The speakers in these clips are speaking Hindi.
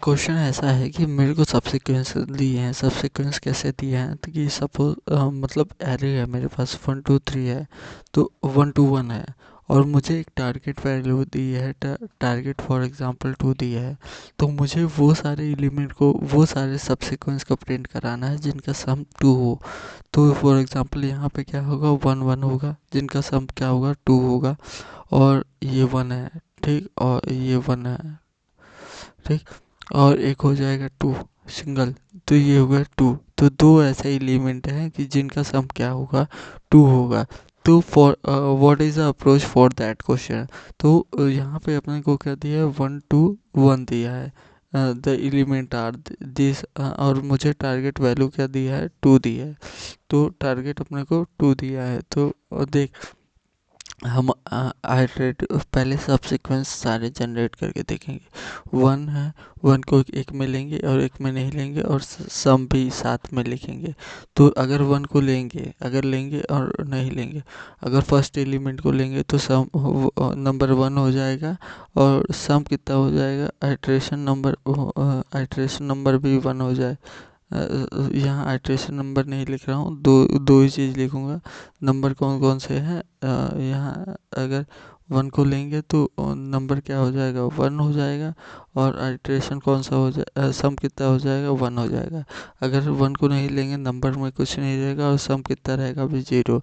क्वेश्चन ऐसा है कि मेरे को सब सीक्वेंस दिए हैं। सब सीक्वेंस कैसे दिए हैं तो कि सपोज मतलब एरे है मेरे पास 1 2 3 है, तो 1 2 1 है और मुझे एक टारगेट वैल्यू दी है, टारगेट फॉर एग्जांपल 2 दिया है। तो मुझे वो सारे एलिमेंट को, वो सारे सब सीक्वेंस को प्रिंट कराना है जिनका सम 2 हो। तो फॉर एग्जांपल यहाँ पे क्या होगा, 1 1 होगा जिनका सम क्या होगा, 2 होगा। और ये 1 है, ठीक, और ये 1 है, ठीक, और एक हो जाएगा 2 सिंगल, तो ये हो गया 2। तो दो ऐसे एलिमेंट हैं कि जिनका सम क्या होगा, 2 होगा। तो for what is the approach for that question. तो यहाँ पे अपने को क्या दिया है, 1 2 1 दिया है, द एलिमेंट आर दिस, और मुझे टारगेट वैल्यू क्या दिया है, 2 दिया है। तो टारगेट अपने को 2 दिया है। तो देख, हम आइटरेट पहले सब सीक्वेंस सारे जनरेट करके देखेंगे। 1 है, 1 को एक में लेंगे और एक में नहीं लेंगे, और सम भी साथ में लिखेंगे। तो अगर 1 को लेंगे, अगर लेंगे और नहीं लेंगे, अगर फर्स्ट एलिमेंट को लेंगे तो सम नंबर 1 हो जाएगा, और सम कितना हो जाएगा, आइटरेशन नंबर भी 1 हो जाए। यहाँ आइटरेशन नंबर नहीं लिख रहा हूँ, दो दो ही चीज़ लिखूँगा। नंबर कौन कौन से हैं, यहाँ अगर 1 को लेंगे तो नंबर क्या हो जाएगा, 1 हो जाएगा। और आइटरेशन कौन सा हो जाए, सम कितना हो जाएगा, 1 हो जाएगा। अगर 1 को नहीं लेंगे, नंबर में कुछ नहीं रहेगा और सम कितना रहेगा, अभी 0।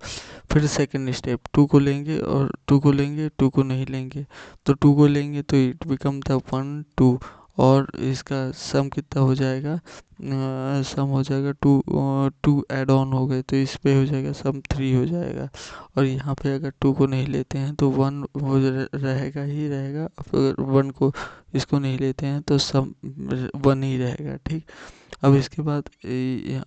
फिर सेकंड स्टेप, 2 को लेंगे और 2 को लेंगे, 2 को नहीं लेंगे। तो 2 को लेंगे तो इट बिकम द 1 2, और इसका सम कितना हो जाएगा, सम हो जाएगा 2, 2 ऐड ऑन हो गए तो इस पे हो जाएगा सम 3 हो जाएगा। और यहाँ पे अगर 2 को नहीं लेते हैं तो 1 हो रहेगा ही रहेगा। अगर 1 को, इसको नहीं लेते हैं तो सम 1 ही रहेगा, ठीक। अब इसके बाद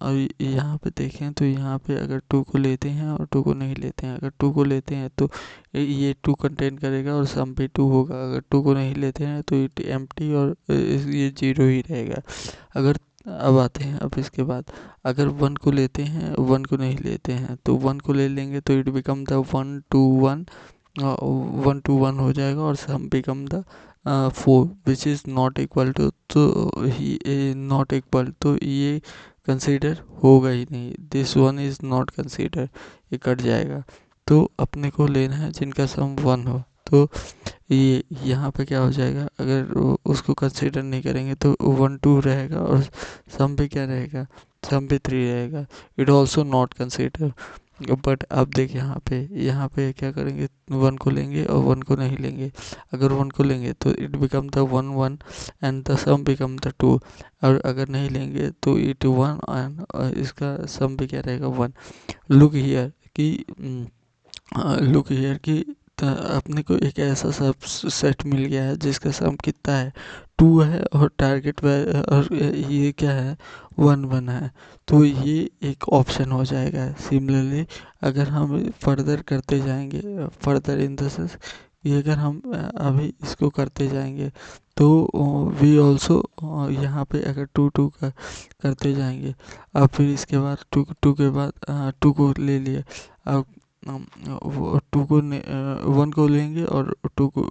और यहाँ पे देखें तो यहाँ पे अगर 2 को लेते हैं और 2 को नहीं लेते हैं, अगर 2 को लेते हैं तो ये 2 कंटेन करेगा और सम भी 2 होगा। अगर 2 को नहीं लेते हैं तो इट एम्प्टी, और ये 0 ही रहेगा। अगर, अब आते हैं, अब इसके बाद अगर 1 को लेते हैं, 1 को नहीं लेते हैं, तो 1 को ले लेंगे तो इट बिकम द 1 2 1, 1 2 1 हो जाएगा, और sum become the 4 which is not equal to, तो ही नॉट इक्वल, तो ये कंसीडर होगा ही नहीं, this one is not consider, ये कट जाएगा। तो अपने को लेना है जिनका सम 1 हो। तो ये यहाँ पे क्या हो जाएगा, अगर उसको कंसीडर नहीं करेंगे तो 1 2 रहेगा, और सम भी क्या रहेगा, सम भी 3 रहेगा, it also not consider. But अब देख, यहाँ पे क्या करेंगे, 1 को लेंगे और 1 को नहीं लेंगे। अगर 1 को लेंगे तो it become the 1 1, and the sum become the 2। और अगर नहीं लेंगे तो इट 1, एंड इसका सम भी क्या रहेगा, 1। लुक हियर कि लुक हियर कि अपने को एक ऐसा सब सेट मिल गया है जिसका सम कितना है, 2 है, और टारगेट और ये क्या है, 1 1 है। तो ये एक ऑप्शन हो जाएगा। सिमिलरली अगर हम फर्दर करते जाएंगे, फर्दर इन द सेंस, ये अगर हम अभी इसको करते जाएंगे तो वी ऑल्सो, यहाँ पे अगर 2 2 का करते जाएंगे, अब फिर इसके बाद 2 2 के बाद 2 को ले लिए। अब वो 2 को 1 को लेंगे और 2 को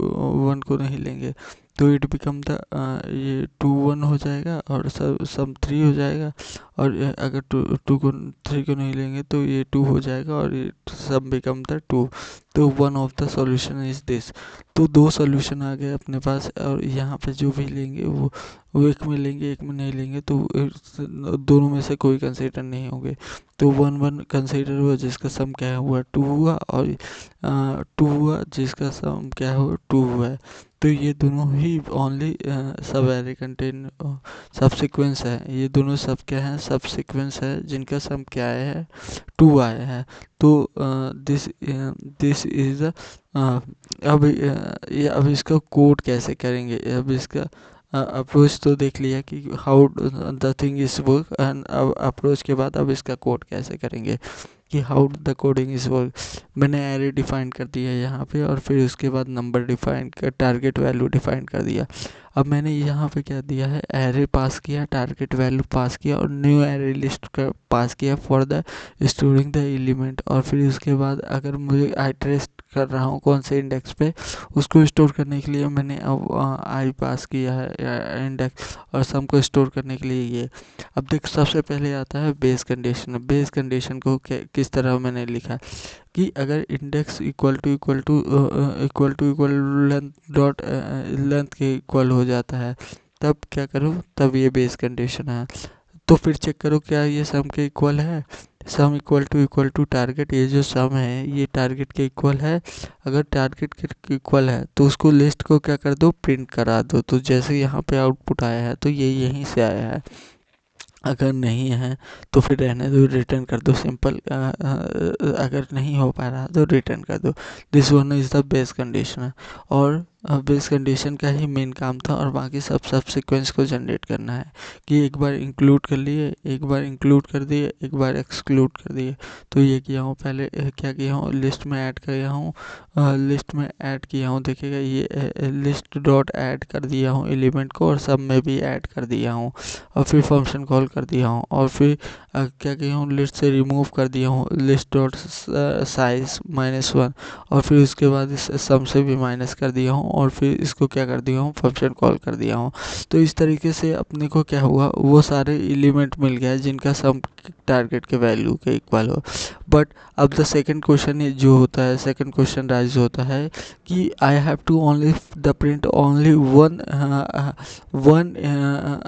1 को नहीं लेंगे, तो इट बिकम द, ये 2 1 हो जाएगा और सम 3 हो जाएगा। और अगर 2 को 3 को नहीं लेंगे तो ये 2 हो जाएगा, और ये सम बिकम द 2। तो one of the solution is this. तो दो सॉल्यूशन आ गए अपने पास, और यहाँ पे जो भी लेंगे वो एक में लेंगे, एक में नहीं लेंगे, तो दोनों में से कोई कंसीडर नहीं होंगे। तो 1 1 कंसीडर हुआ जिसका सम क्या हुआ, 2 हुआ, और 2 हुआ जिसका सम क्या हुआ, 2 हुआ है। तो ये दोनों ही ओनली सब एरे कंटेन सब सीक्वेंस है। ये दोनों सब क्या है, सब सीक्वेंस है जिनका सम क्या आया है, 2 आया है। तो दिस दिस इज अब ये अब इसका कोड कैसे करेंगे, अब इसका अप्रोच तो देख लिया कि how the thing is work, and अब अप्रोच के बाद अब इसका कोड कैसे करेंगे। कि how the coding is work. मैंने एरे डिफाइन कर दिया यहाँ पे, और फिर उसके बाद नंबर डिफाइन कर, टारगेट वैल्यू डिफाइन कर दिया। अब मैंने यहाँ पे क्या दिया है, एरे पास किया, टारगेट वैल्यू पास किया, और न्यू एरे लिस्ट का पास किया for the storing the element. और फिर उसके बाद अगर मुझे आइटरेट कर रहा हूँ कौन से इंडेक्स पे, उसको स्टोर करने के लिए मैंने अब आई पास किया है इंडेक्स, और सम को स्टोर करने के लिए ये। अब देख, सबसे पहले आता है बेस कंडीशन। बेस कंडीशन को किस तरह मैंने लिखा है कि अगर index equal length dot length के इक्वल हो जाता है, तब क्या करो, तब ये बेस कंडीशन है। तो फिर चेक करो क्या ये सम के इक्वल है। सम इक्वल टू टारगेट, ये जो सम है ये टारगेट के इक्वल है। अगर टारगेट के इक्वल है तो उसको लिस्ट को क्या कर दो, प्रिंट करा दो। तो जैसे यहाँ पे आउटपुट आया है तो ये यहीं से आया है। अगर नहीं है तो फिर रहने दो, रिटर्न कर दो, सिंपल। अगर नहीं हो पा रहा तो रिटर्न कर दो। This one is the base condition. और बेस कंडीशन का ही मेन काम था, और बाकी सब सीक्वेंस को जनरेट करना है कि एक बार इंक्लूड कर लिए, एक बार इंक्लूड कर दिए, एक बार एक्सक्लूड कर दिए। तो ये किया हूँ पहले, क्या किया हूँ, लिस्ट में ऐड किया हूँ, लिस्ट में ऐड किया हूँ, देखिएगा ये लिस्ट डॉट ऐड कर दिया हूँ एलिमेंट को, और सब में भी ऐड कर दिया हूँ, और फिर फंक्शन कॉल कर दिया हूँ। और फिर क्या किया हूँ, लिस्ट से रिमूव कर दिया हूँ लिस्ट डॉट साइज -1, और फिर उसके बाद इस सम से भी माइनस कर दिया हूँ, और फिर इसको क्या कर दिया हूँ, फंक्शन कॉल कर दिया हूँ। तो इस तरीके से अपने को क्या हुआ, वो सारे एलिमेंट मिल गया जिनका सम टारगेट के वैल्यू के इक्वल हो। बट अब द सेकंड क्वेश्चन जो होता है, सेकंड क्वेश्चन राइज होता है कि I have to only the print only one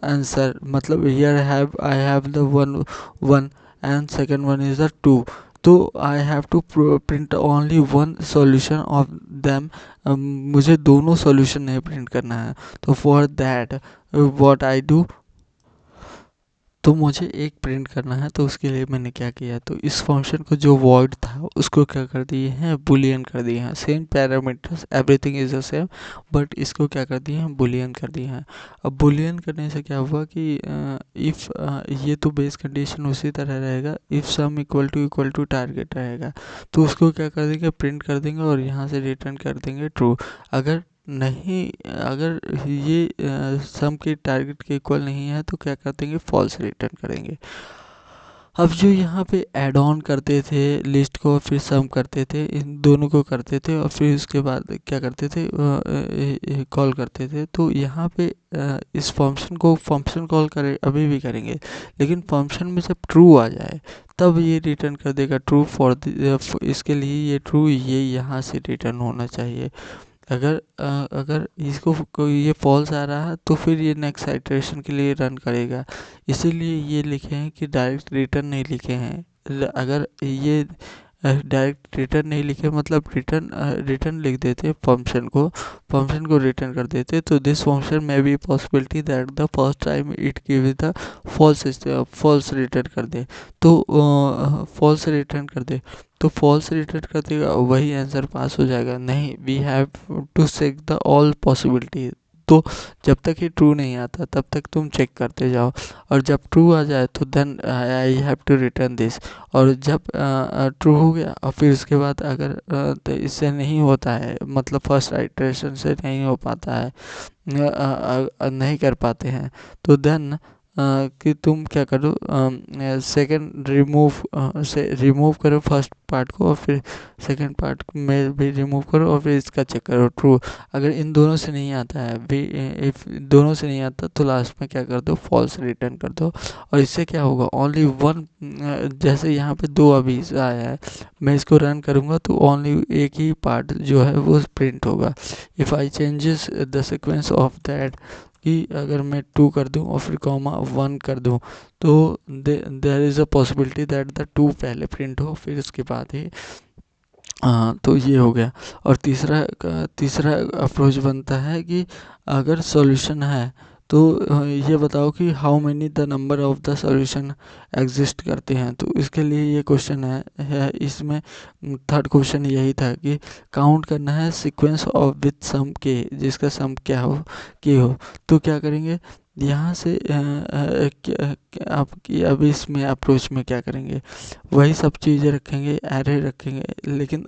answer, मतलब here I have the one one and second one is the two. तो I have to print only one solution of them. मुझे दोनों सॉल्यूशन नहीं प्रिंट करना है। तो for that what I do, तो मुझे एक प्रिंट करना है, तो उसके लिए मैंने क्या किया, तो इस फंक्शन को जो वॉइड था उसको क्या कर दिए हैं, बुलियन कर दिए हैं। Same parameters, everything is the same, but इसको क्या कर दिए हैं, बुलियन कर दिए हैं। अब बुलियन करने से क्या हुआ कि इफ़ ये तो बेस कंडीशन उसी तरह रहेगा, if sum equal to target रहेगा, तो उसको क्या कर देंगे, प्रिंट कर देंगे, और यहाँ से रिटर्न कर देंगे ट्रू। अगर नहीं, अगर ये सम के टारगेट के इक्वल नहीं है तो क्या कर देंगे, फॉल्स रिटर्न करेंगे। अब जो यहाँ पे ऐड ऑन करते थे लिस्ट को, फिर सम करते थे, इन दोनों को करते थे, और फिर उसके बाद क्या करते थे, कॉल करते थे। तो यहाँ पे इस फंक्शन को फंक्शन कॉल करें, अभी भी करेंगे, लेकिन फंक्शन में जब ट्रू आ जाए तब ये रिटर्न कर देगा ट्रू फॉर इसके लिए ये ट्रू, ये यहाँ से रिटर्न होना चाहिए। अगर इसको कोई ये फॉल्स आ रहा है तो फिर ये नेक्स्ट आइटरेशन के लिए रन करेगा। इसीलिए ये लिखे हैं कि डायरेक्ट रिटर्न नहीं लिखे हैं। अगर ये डायरेक्ट रिटर्न नहीं लिखे, मतलब रिटर्न लिख देते फंक्शन को रिटर्न कर देते, तो दिस फंक्शन में be possibility that the first time it give the false return कर दे। तो फॉल्स रिटर्न कर दे, तो फॉल्स रिटर्न कर देगा, वही आंसर पास हो जाएगा। नहीं, we have to check the all possibility. तो जब तक ये ट्रू नहीं आता तब तक तुम चेक करते जाओ, और जब ट्रू आ जाए तो then I have to return this. और जब ट्रू हो गया, और फिर उसके बाद अगर तो इससे नहीं होता है, मतलब फर्स्ट आइटरेशन से नहीं हो पाता है, नहीं कर पाते हैं, तो देन कि तुम क्या करो, सेकंड से रिमूव करो फर्स्ट पार्ट को, और फिर सेकंड पार्ट में भी रिमूव करो, और फिर इसका चेक करो ट्रू। अगर इन दोनों से नहीं आता है, इफ दोनों से नहीं आता तो लास्ट में क्या कर दो, फॉल्स रिटर्न कर दो। और इससे क्या होगा, ओनली वन, जैसे यहाँ पे दो अभी आया है, मैं इसको रन करूँगा तो ओनली एक ही पार्ट जो है वो प्रिंट होगा। If I changes the sequence of that, कि अगर मैं 2 कर दूं और फिर कॉमा 1 कर दूं, तो there is a possibility that the 2 पहले प्रिंट हो, फिर उसके बाद ही तो ये हो गया। और तीसरा अप्रोच बनता है कि अगर सॉल्यूशन है तो ये बताओ कि how many the number of the solution exist करते हैं। तो इसके लिए ये क्वेश्चन है इसमें थर्ड क्वेश्चन यही था कि काउंट करना है सीक्वेंस ऑफ विथ सम के, जिसका सम क्या हो, के हो। तो क्या करेंगे, यहाँ से आपकी अब इसमें अप्रोच में क्या करेंगे, वही सब चीज़ें रखेंगे, एरे रखेंगे, लेकिन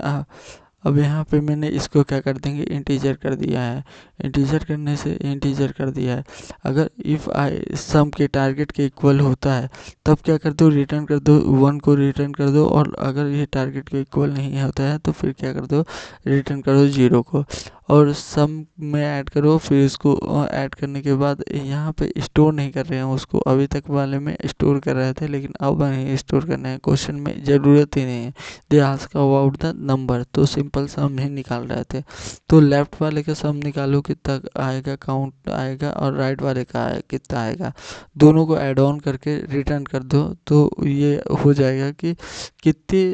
अब यहाँ पे मैंने इसको क्या कर देंगे, इंटीजर कर दिया है। इंटीजर करने से इंटीजर कर दिया है। अगर इफ़ आई सम के टारगेट के इक्वल होता है तब क्या कर दो, रिटर्न कर दो, 1 को रिटर्न कर दो, और अगर ये टारगेट के इक्वल नहीं होता है तो फिर क्या कर दो, रिटर्न कर दो 0 को। और सम में ऐड करो, फिर इसको ऐड करने के बाद यहाँ पे स्टोर नहीं कर रहे हैं उसको, अभी तक वाले में स्टोर कर रहे थे लेकिन अब नहीं स्टोर करना है, क्वेश्चन में ज़रूरत ही नहीं है। They ask about the number, तो सिंपल सम ही निकाल रहे थे। तो लेफ्ट वाले का सम निकालो कितना आएगा, काउंट आएगा, और राइट वाले का कितना आएगा, दोनों को ऐड ऑन करके रिटर्न कर दो, तो ये हो जाएगा कि कितने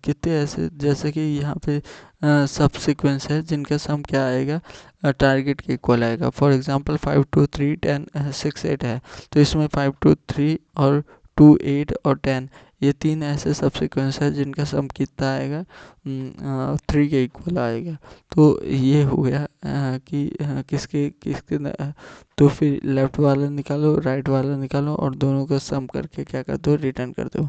कितने ऐसे, जैसे कि यहाँ पे सब सीक्वेंस है जिनका सम क्या आएगा, टारगेट के इक्वल आएगा। फॉर एग्जांपल 5 2 3 10 6 8 है, तो इसमें 5 2 3 और 2 8 और 10, ये 3 ऐसे सब सीक्वेंस है जिनका सम कितना आएगा, 3 के इक्वल आएगा। तो ये हो गया कि किसके किसके तो फिर लेफ्ट वाला निकालो, राइट वाला निकालो, और दोनों का सम करके क्या कर दो, रिटर्न कर दो।